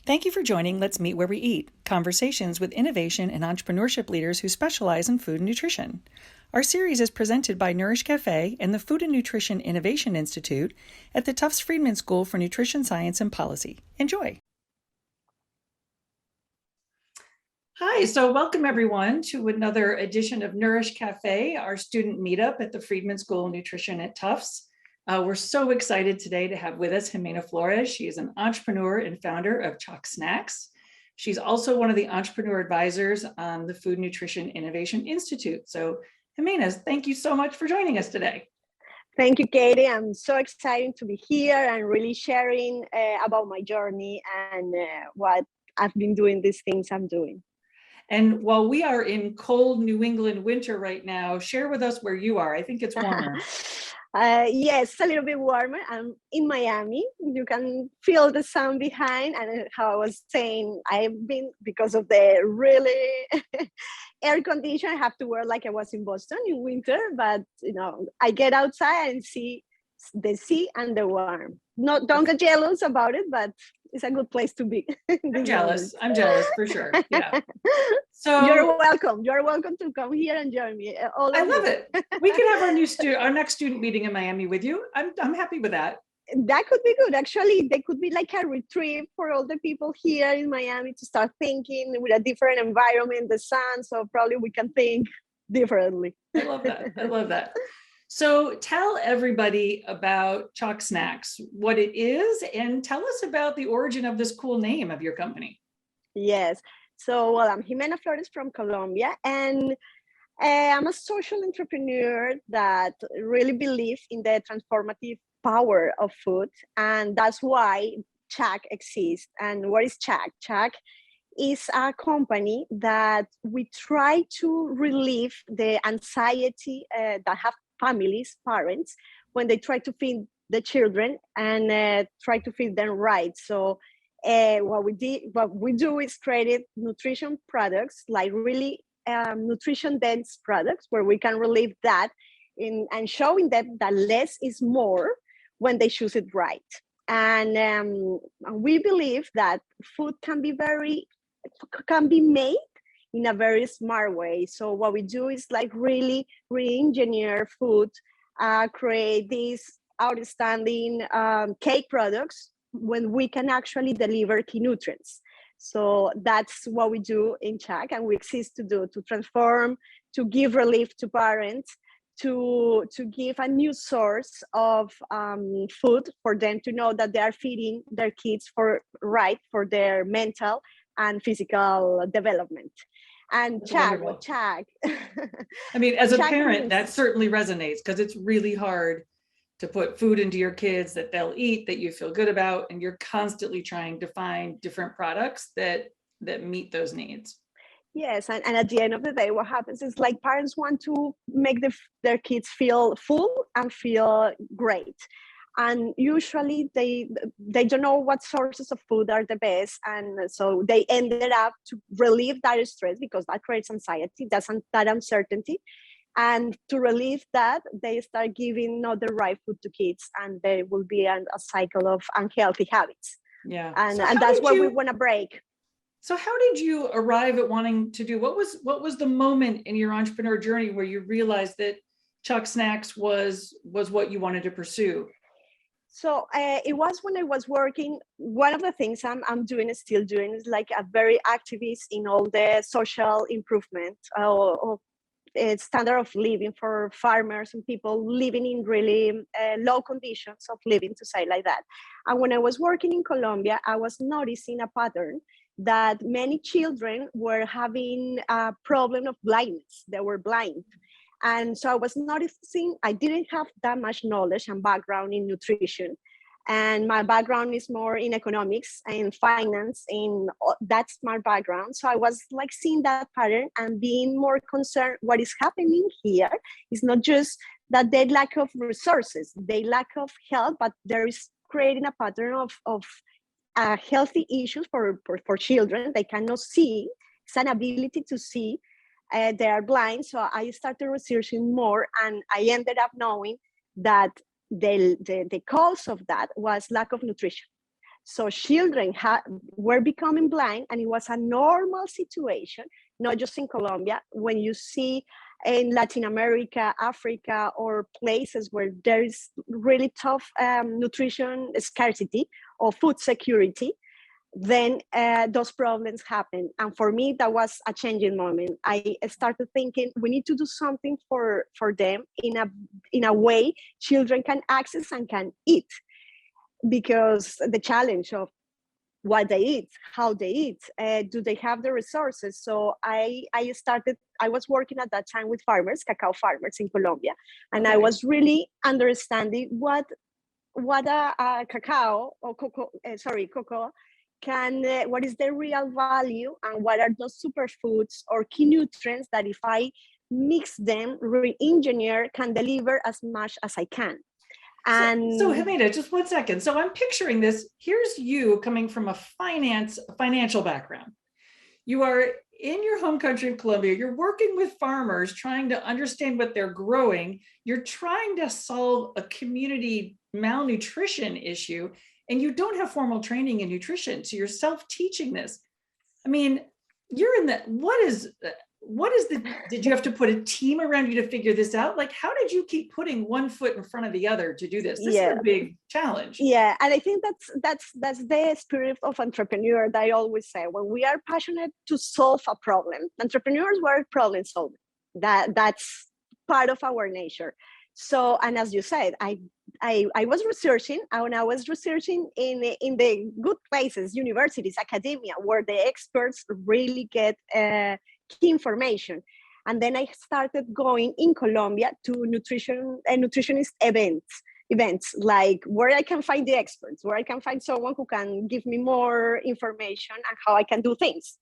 Thank you for joining Let's Meet Where We Eat, conversations with innovation and entrepreneurship leaders who specialize in food and nutrition. Our series is presented by Nourish Cafe and the Food and Nutrition Innovation Institute at the Tufts Friedman School for Nutrition Science and Policy. Enjoy. Hi, so welcome everyone to another edition of Nourish Cafe, our student meetup at the Friedman School of Nutrition at Tufts. We're so excited today to have with us Jimena Florez. She is an entrepreneur and founder of Chaak Snacks. She's also one of the entrepreneur advisors on the Food Nutrition Innovation Institute. So Jimena, thank you so much for joining us today. Thank you, Katie. I'm so excited to be here and really sharing about my journey and what I've been doing, these things I'm doing. And while we are in cold New England winter right now, share with us where you are. I think it's warmer. Yes, it's a little bit warmer. I'm in Miami. You can feel the sun behind. And how I was saying, I've been, because of the really air condition, I have to wear like I was in Boston in winter. But, you know, I get outside and see the sea and the warm. Don't get jealous about it, but it's a good place to be. I'm jealous. I'm jealous for sure. Yeah. So you're welcome. You're welcome to come here and join me. I love it. We can have our next student meeting in Miami with you. I'm happy with that. That could be good. Actually, there could be like a retreat for all the people here in Miami to start thinking with a different environment, the sun. So probably we can think differently. I love that. I love that. So tell everybody about Chaak Snacks, what it is, and tell us about the origin of this cool name of your company. Yes. So, well, I'm Jimena Florez from Colombia, and I'm a social entrepreneur that really believes in the transformative power of food. And that's why Chaak exists. And what is Chaak? Chaak is a company that we try to relieve the anxiety that have families, parents, when they try to feed the children and try to feed them right. So what we do is create nutrition products, like really nutrition dense products, where we can relieve that and showing them that less is more when they choose it right. And we believe that food can be made in a very smart way. So what we do is like really re-engineer food, create these outstanding cake products when we can actually deliver key nutrients. So that's what we do in Chaak, and we exist to transform, to give relief to parents, to give a new source of food for them to know that they are feeding their kids for their mental and physical development. And Chaak. I mean, as a parent, that certainly resonates, because it's really hard to put food into your kids that they'll eat, that you feel good about, and you're constantly trying to find different products that meet those needs. Yes, and at the end of the day, what happens is like parents want to make their kids feel full and feel great. And usually they don't know what sources of food are the best, and so they ended up to relieve that stress, because that creates anxiety, that uncertainty. And to relieve that, they start giving not the right food to kids, and there will be a cycle of unhealthy habits. Yeah, and that's what we want to break. So how did you arrive at wanting to do, what was the moment in your entrepreneur journey where you realized that Chaak Snacks was what you wanted to pursue? So it was when I was working. One of the things I'm doing, still doing, is like a very activist in all the social improvement of standard of living for farmers and people living in really low conditions of living, to say like that. And when I was working in Colombia, I was noticing a pattern that many children were having a problem of blindness. They were blind. And so I was noticing I didn't have that much knowledge and background in nutrition. And my background is more in economics and finance, and that's my background. So I was like seeing that pattern and being more concerned what is happening here. It's not just that they lack of resources, they lack of health, but there is creating a pattern of healthy issues for children. They cannot see. It's an ability to see. They are blind. So I started researching more, and I ended up knowing that the cause of that was lack of nutrition. So children were becoming blind, and it was a normal situation, not just in Colombia. When you see in Latin America, Africa, or places where there is really tough nutrition scarcity or food security, then those problems happen. And for me, that was a changing moment. I started thinking we need to do something for them in a way children can access and can eat, because the challenge of what they eat, how they eat, do they have the resources? So I was working at that time with farmers, cacao farmers in Colombia, and I was really understanding what a cacao or cocoa can, what is the real value, and what are those superfoods or key nutrients that if I mix them, re-engineer, can deliver as much as I can. And so Jimena, just 1 second. So I'm picturing this. Here's you coming from a financial background. You are in your home country of Colombia. You're working with farmers, trying to understand what they're growing. You're trying to solve a community malnutrition issue, and you don't have formal training in nutrition. So you're self-teaching this. I mean, you're in the, did you have to put a team around you to figure this out? Like, how did you keep putting one foot in front of the other to do this? This is a big challenge. Yeah, and I think that's the spirit of entrepreneur that I always say. When we are passionate to solve a problem, entrepreneurs were problem solvers. That's part of our nature. So, and as you said, I was researching, and I was researching in the good places, universities, academia, where the experts really get key information. And then I started going in Colombia to nutritionist events, like where I can find the experts, where I can find someone who can give me more information and how I can do things,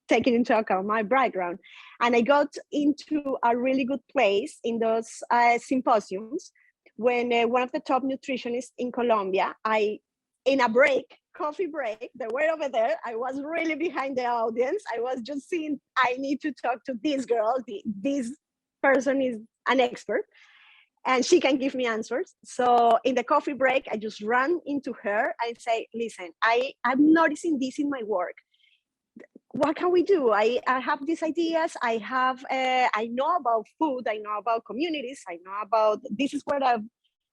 taking into account my background. And I got into a really good place in those symposiums when one of the top nutritionists in Colombia, in a coffee break, they were over there. I was really behind the audience. I was just seeing, I need to talk to this girl. This person is an expert and she can give me answers. So in the coffee break, I just run into her and say, listen, I'm noticing this in my work. What can we do? I have these ideas. I know about food. I know about communities. I know about, this is what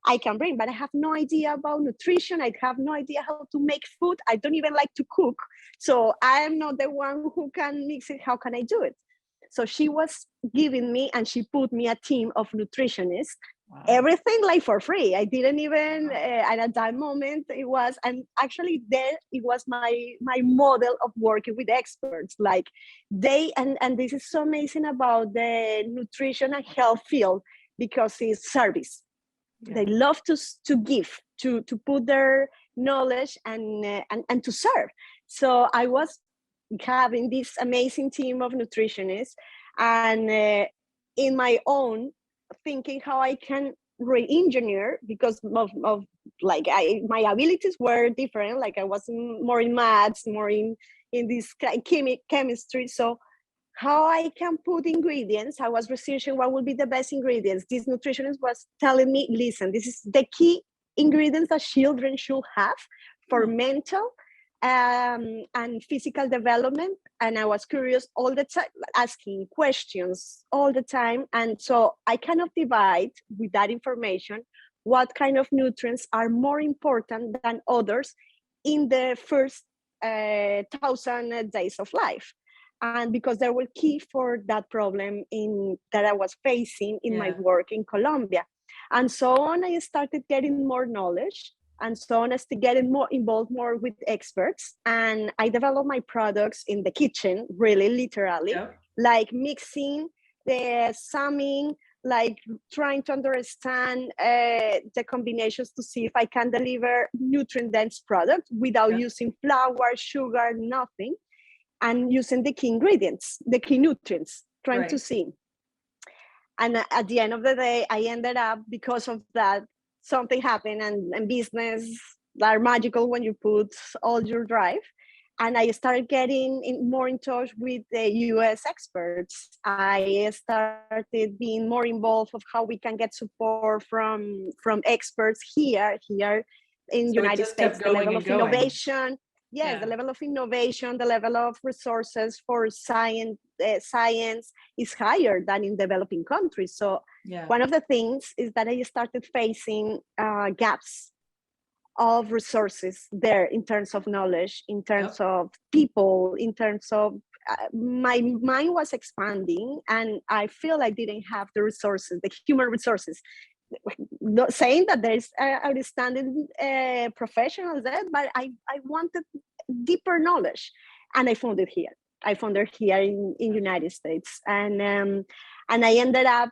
I can bring, but I have no idea about nutrition. I have no idea how to make food. I don't even like to cook. So I am not the one who can mix it. How can I do it? So she was giving me, and she put me a team of nutritionists. Wow. Everything like for free. I didn't even, and at that moment it was, and actually there it was my model of working with experts. Like and this is so amazing about the nutrition and health field, because it's service. Yeah. They love to give, to put their knowledge and to serve. So I was having this amazing team of nutritionists, and in my own thinking how I can re-engineer, because of like my abilities were different. Like I was more in maths, more in this chemistry. So how I can put ingredients. I was researching what would be the best ingredients. This nutritionist was telling me, listen, this is the key ingredients that children should have for mental and physical development. And I was curious all the time, asking questions all the time. And so I kind of divide with that information what kind of nutrients are more important than others in the first 1,000 days of life. And because they were key for that problem that I was facing in my work in Colombia. And so on, I started getting more knowledge, and so on, I started getting more involved more with experts. And I developed my products in the kitchen, really literally, like mixing, the summing, like trying to understand the combinations to see if I can deliver nutrient-dense product without using flour, sugar, nothing. And using the key ingredients, the key nutrients, trying to see. And at the end of the day, I ended up, because of that, something happened, and business are magical when you put all your drive. And I started getting more in touch with the US experts. I started being more involved of how we can get support from experts here in So it United just kept States, the going level and of going. innovation. Yes, the Yeah. level of innovation, the level of resources for science is higher than in developing countries. So Yeah. one of the things is that I started facing gaps of resources there in terms of knowledge, in terms Yep. of people, in terms of my mind was expanding, and I feel I didn't have the resources, the human resources. Not saying that there's outstanding professionals there, but I wanted deeper knowledge, and I found it here. I found it here in United States, and I ended up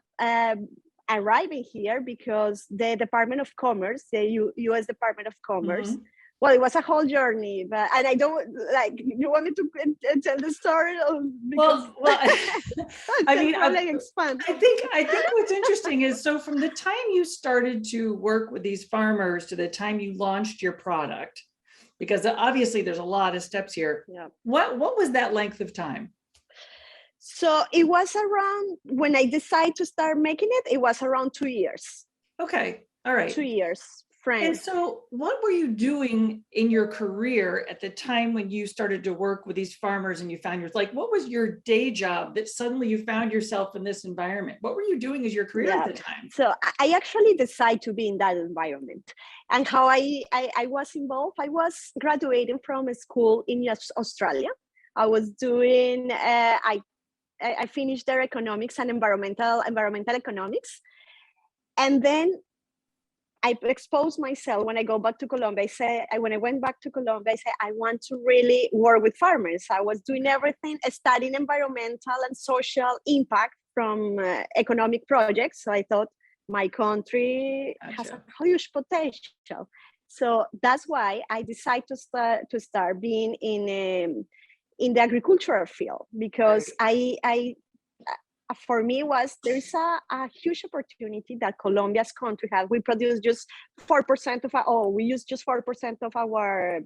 arriving here because the Department of Commerce, the U.S. Department of Commerce. Mhm. Well, it was a whole journey, but and I don't like. You want me to tell the story, or because Well, I I can mean, probably expand. I think what's interesting is, so from the time you started to work with these farmers to the time you launched your product, because obviously there's a lot of steps here. Yeah. What was that length of time? So it was around when I decided to start making it. It was around 2 years. Okay. All right. 2 years And frame. so what were you doing in your career at the time when you started to work with these farmers and you found yours, like, what was your day job that suddenly you found yourself in this environment? What were you doing as your career at Yeah. the time? So I actually decided to be in that environment. And how I was involved, I was graduating from a school in Australia. I was doing, I finished their economics and environmental economics. And then I exposed myself when I go back to Colombia. When I went back to Colombia, I said, I want to really work with farmers. I was doing everything, studying environmental and social impact from economic projects. So I thought my country has a Gotcha. huge potential. So that's why I decided to start being in the agricultural field, because Right. I for me was there is a huge opportunity that Colombia's country has. We produce just 4% of our, oh, we use just 4% of our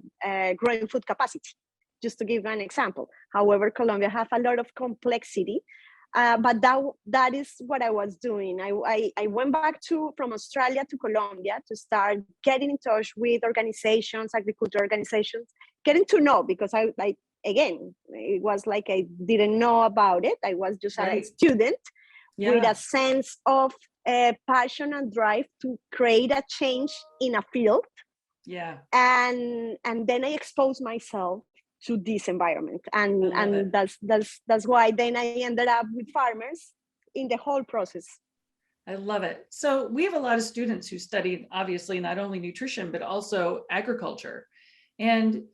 growing food capacity, just to give an example. However, Colombia have a lot of complexity, but that is what I was doing. I went back from Australia to Colombia to start getting in touch with organizations, agriculture organizations, getting to know, because I again, it was like I didn't know about it. I was just a Right. student with a Yeah. sense of passion and drive to create a change in a field. Yeah. And then I exposed myself to this environment, I and love it. that's why then I ended up with farmers in the whole process. I love it. So we have a lot of students who study, obviously, not only nutrition, but also agriculture. And,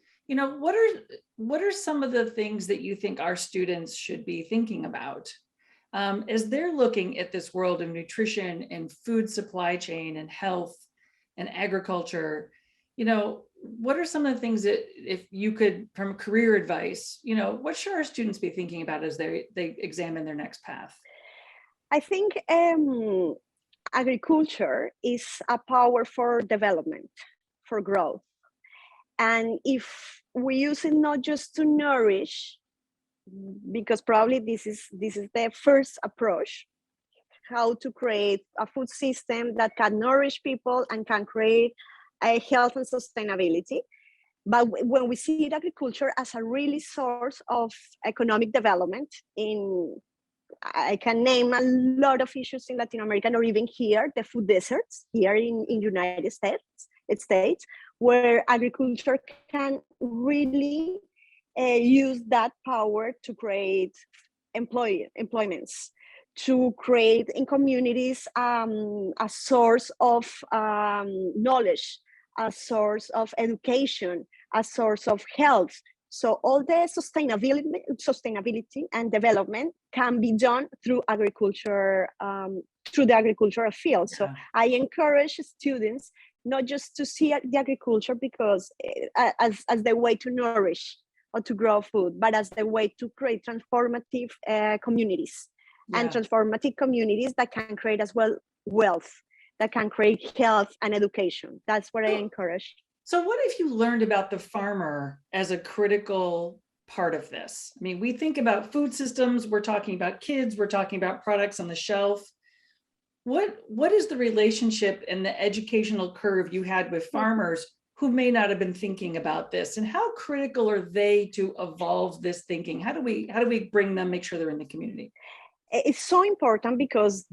what are some of the things that you think our students should be thinking about as they're looking at this world of nutrition and food supply chain and health and agriculture? What are some of the things that, if you could, from career advice, what should our students be thinking about as they examine their next path? I think agriculture is a power for development, for growth. And if we use it not just to nourish, because probably this is the first approach, how to create a food system that can nourish people and can create a health and sustainability. But when we see agriculture as a really source of economic development, I can name a lot of issues in Latin America, or even here, the food deserts here in United States, where agriculture can really use that power to create employments, to create in communities a source of knowledge, a source of education, a source of health. So all the sustainability and development can be done through agriculture, through the agricultural field. So Yeah. I encourage students not just to see the agriculture because as the way to nourish or to grow food, but as the way to create transformative communities, and Yeah. transformative communities that can create as well wealth, that can create health and education. That's what I So, encourage. so what if you learned about the farmer as a critical part of this? I mean, we think about food systems, we're talking about kids, we're talking about products on the shelf. What is the relationship and the educational curve you had with farmers who may not have been thinking about this, and how critical are they to evolve this thinking? How do we bring them, make sure they're in the community? It's so important because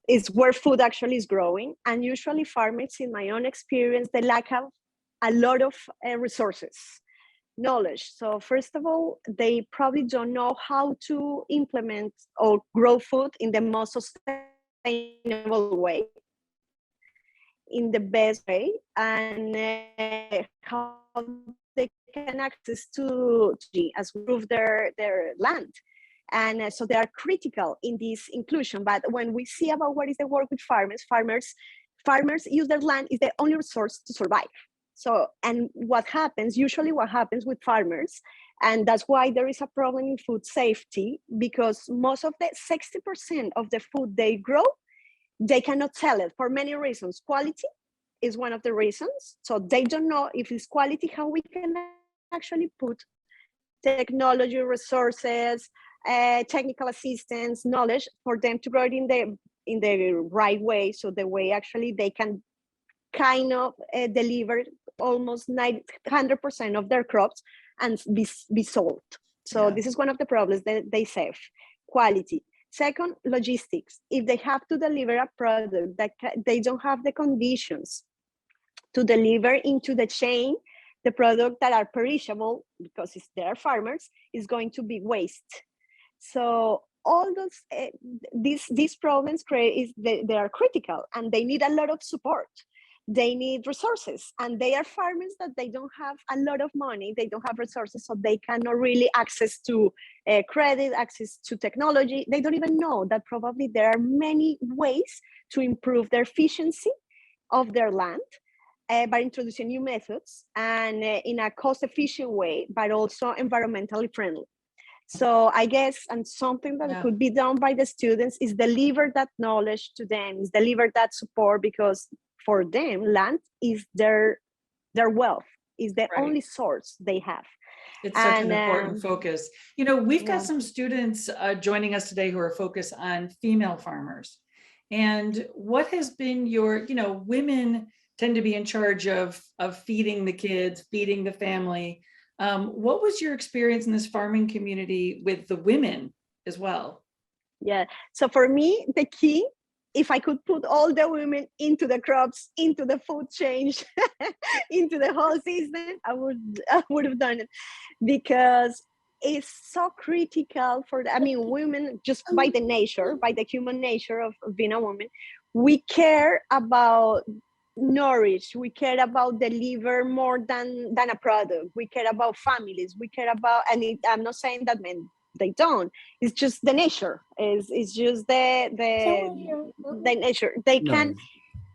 it's where food actually is growing. And usually farmers, in my own experience, they lack a lot of resources, knowledge. So first of all, they probably don't know how to implement or grow food in the most sustainable way, in the best way, and how they can access to as improve their land. And so they are critical in this inclusion. But when we see about what is the work with farmers use their land is the only resource to survive. So, and usually what happens with farmers, and that's why there is a problem in food safety, because most of the 60% of the food they grow, they cannot sell it for many reasons. Quality is one of the reasons. So they don't know if it's quality, how we can actually put technology, resources, technical assistance, knowledge for them to grow it in the right way. So the way actually they can kind of deliver almost 100% of their crops and be sold. So this is one of the problems that they save. Quality. Second, logistics. If they have to deliver a product that they don't have the conditions to deliver into the chain, the product that are perishable, because it's their farmers, is going to be waste. So all those these problems they are critical, and they need a lot of support. They need resources, and they are farmers that they don't have a lot of money, they don't have resources, so they cannot really access to credit, access to technology. They don't even know that probably there are many ways to improve their efficiency of their land by introducing new methods and in a cost-efficient way, but also environmentally friendly. So I guess, and something that could be done by the students is deliver that knowledge to them, is deliver that support, because for them, land is their wealth, is the only source they have. It's such an important focus. You know, we've got some students joining us today who are focused on female farmers. And what has been your, women tend to be in charge of feeding the kids, feeding the family. What was your experience in this farming community with the women as well? Yeah, so for me, the key, if I could put all the women into the crops, into the food chain, into the whole system, I would have done it, because it's so critical for women, just by the human nature of being a woman, we care about nourish, we care about deliver more than a product, we care about families, we care about, and I'm not saying that men, they don't, it's just the nature, it's just the nature.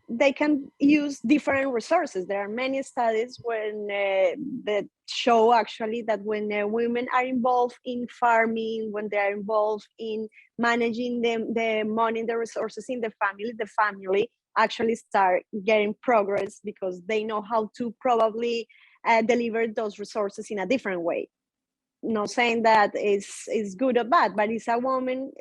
They can use different resources. There are many studies that show actually that when women are involved in farming, when they are involved in managing the money, the resources in the family actually start getting progress, because they know how to probably deliver those resources in a different way. Not saying that is good or bad, but it's a woman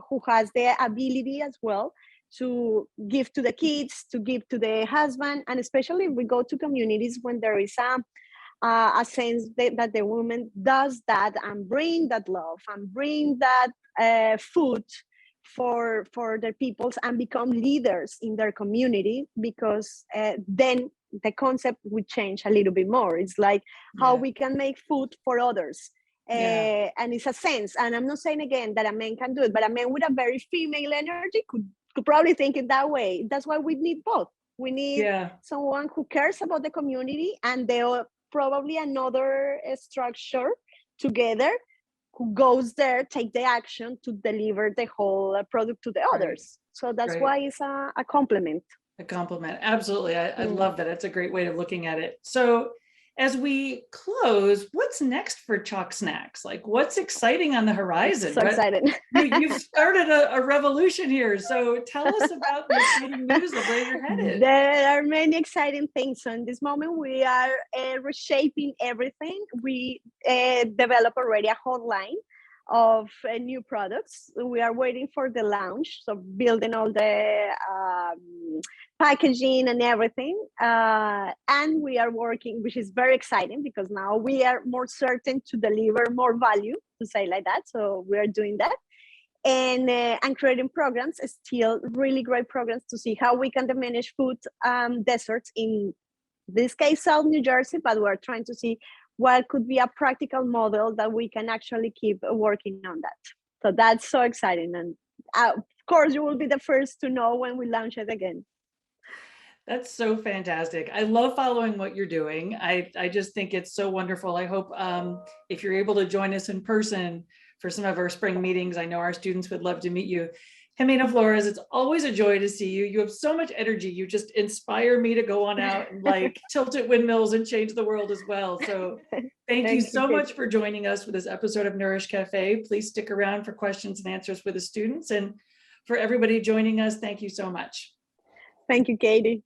who has the ability as well to give to the kids, to give to the husband, and especially if we go to communities when there is a sense that the woman does that and bring that love and bring that food for their peoples and become leaders in their community, because then the concept would change a little bit more. It's like how we can make food for others. And it's a sense, and I'm not saying again that a man can do it, but a man with a very female energy could probably think it that way. That's why we need both. We need someone who cares about the community, and there probably another structure together who goes there, take the action to deliver the whole product to the others. So that's why it's a complement. A compliment. Absolutely. I love that. It's a great way of looking at it. So as we close, what's next for Chaak Snacks? Like, what's exciting on the horizon? So excited. You've started a revolution here. So tell us about the exciting news of where you're headed. There are many exciting things. So in this moment, we are reshaping everything. We develop already a hotline new products. We are waiting for the launch, so building all the packaging and everything. And we are working, which is very exciting because now we are more certain to deliver more value, to say like that. So we are doing that. And creating programs, still really great programs to see how we can diminish food deserts in this case, South New Jersey, but we're trying to see what could be a practical model that we can actually keep working on that. So that's so exciting. And of course, you will be the first to know when we launch it again. That's so fantastic. I love following what you're doing. I just think it's so wonderful. I hope if you're able to join us in person for some of our spring meetings, I know our students would love to meet you. Jimena Florez, it's always a joy to see you. You have so much energy. You just inspire me to go on out and like tilt at windmills and change the world as well. So thank you so much for joining us for this episode of Nourish Cafe. Please stick around for questions and answers with the students. And for everybody joining us, thank you so much. Thank you, Katie.